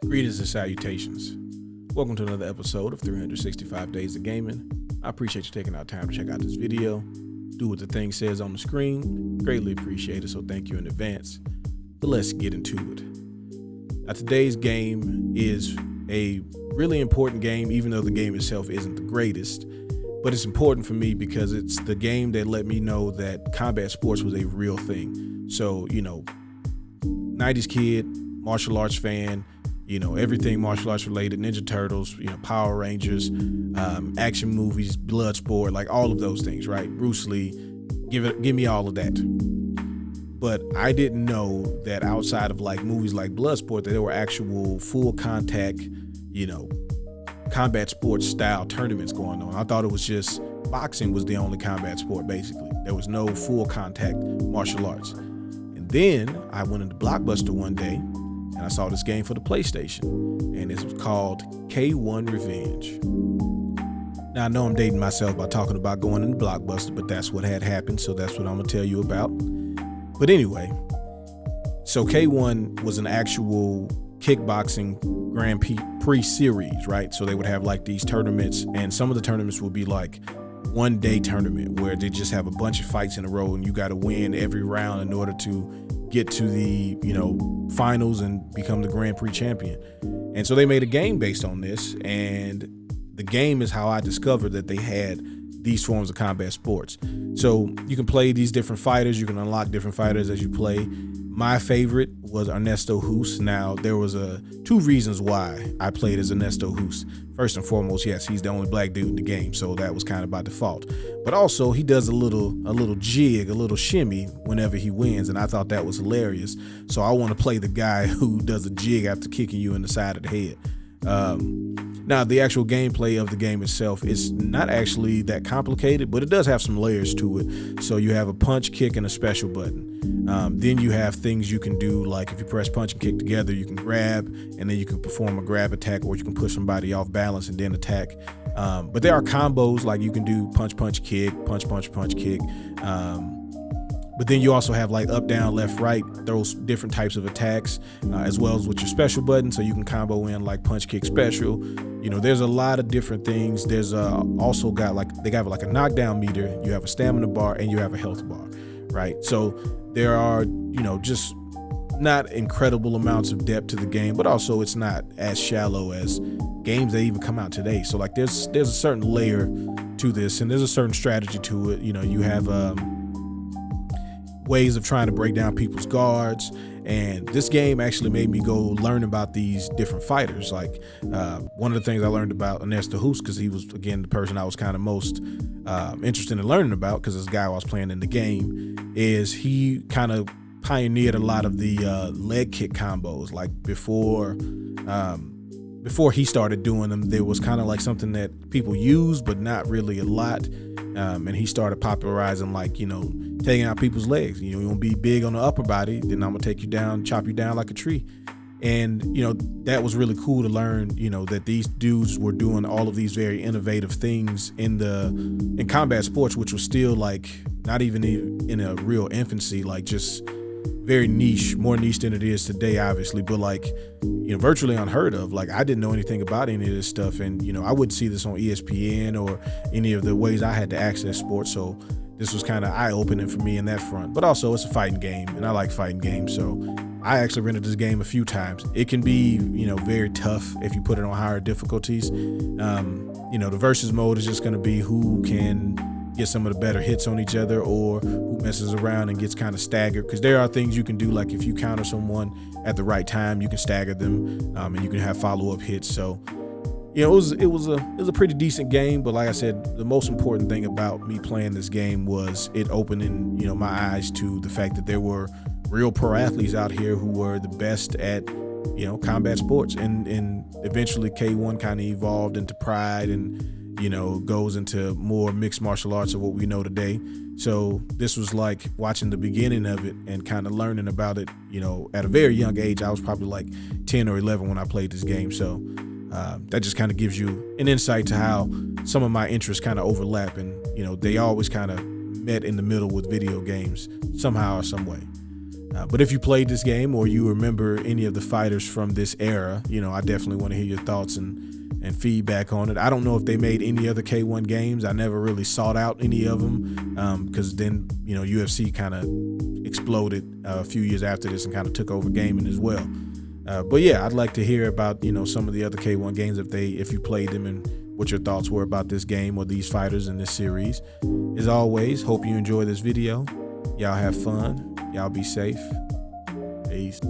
Greetings and salutations. Welcome to another episode of 365 Days of Gaming. I appreciate you taking out time to check out this video. Do what the thing says on the screen. Greatly appreciate it, so thank you in advance. But let's get into it. Now, today's game is a really important game, even though the game itself isn't the greatest. But it's important for me because it's the game that let me know that combat sports was a real thing. So, 90s kid, martial arts fan, everything martial arts related, Ninja Turtles, Power Rangers, action movies, Bloodsport, like all of those things, right? Bruce Lee, give me all of that. But I didn't know that outside of like movies like Bloodsport, that there were actual full contact, combat sports style tournaments going on. I thought it was just boxing was the only combat sport, basically. There was no full contact martial arts. And then I went into Blockbuster one day and I saw this game for the PlayStation, and it was called K1 Revenge. Now, I know I'm dating myself by talking about going into Blockbuster, but that's what had happened, so that's what I'm gonna tell you about. But anyway, so K1 was an actual kickboxing Grand Prix series, right? So they would have like these tournaments, and some of the tournaments would be like one-day tournament where they just have a bunch of fights in a row, and you got to win every round in order to get to the finals and become the Grand Prix champion. And so they made a game based on this, and the game is how I discovered that they had these forms of combat sports. So you can play these different fighters, you can unlock different fighters as you play. My favorite was Ernesto Hoost. Now, there was two reasons why I played as Ernesto Hoost. First and foremost, yes, he's the only black dude in the game, so that was kind of by default. But also, he does a little jig, a little shimmy whenever he wins, and I thought that was hilarious. So I want to play the guy who does a jig after kicking you in the side of the head. Now, the actual gameplay of the game itself is not actually that complicated, but it does have some layers to it. So you have a punch, kick, and a special button. Then you have things you can do, like if you press punch and kick together, you can grab, and then you can perform a grab attack, or you can push somebody off balance and then attack. But there are combos, like you can do punch, punch, kick, punch, punch, punch, kick. But then you also have like up, down, left, right, those different types of attacks, as well as with your special button. So you can combo in like punch, kick, special. There's a lot of different things. There's also got they got like a knockdown meter. You have a stamina bar and you have a health bar, right? So there are, just not incredible amounts of depth to the game, but also it's not as shallow as games that even come out today. So like there's a certain layer to this, and there's a certain strategy to it. You have ways of trying to break down people's guards, and this game actually made me go learn about these different fighters. Like one of the things I learned about Ernesto Hoost, because he was again the person I was kind of most interested in learning about, because this guy I was playing in the game, is he kind of pioneered a lot of the leg kick combos. Like before he started doing them, there was kind of like something that people used but not really a lot, and he started popularizing taking out people's legs. You want to be big on the upper body, then I'm gonna take you down, chop you down like a tree. And that was really cool to learn, that these dudes were doing all of these very innovative things in combat sports, which was still like not even in a real infancy, like just very niche, more niche than it is today, obviously, but virtually unheard of. Like I didn't know anything about any of this stuff, and I wouldn't see this on ESPN or any of the ways I had to access sports. So this was kind of eye-opening for me in that front. But also, it's a fighting game, and I like fighting games, so I actually rented this game a few times. It can be, very tough if you put it on higher difficulties. The versus mode is just going to be who can get some of the better hits on each other, or who messes around and gets kind of staggered. Because there are things you can do, like if you counter someone at the right time, you can stagger them, and you can have follow-up hits. So it was a pretty decent game, but like I said, the most important thing about me playing this game was it opening, my eyes to the fact that there were real pro athletes out here who were the best at, combat sports. And eventually K1 kind of evolved into Pride and, goes into more mixed martial arts of what we know today. So this was like watching the beginning of it and kind of learning about it, at a very young age. I was probably like 10 or 11 when I played this game. So that just kind of gives you an insight to how some of my interests kind of overlap, and they always kind of met in the middle with video games somehow or some way. But if you played this game or you remember any of the fighters from this era, I definitely want to hear your thoughts and feedback on it. I don't know if they made any other K1 games. I never really sought out any of them because then, UFC kind of exploded a few years after this and kind of took over gaming as well. But yeah, I'd like to hear about, some of the other K1 games if you played them and what your thoughts were about this game or these fighters in this series. As always, hope you enjoy this video. Y'all have fun. Y'all be safe. Peace.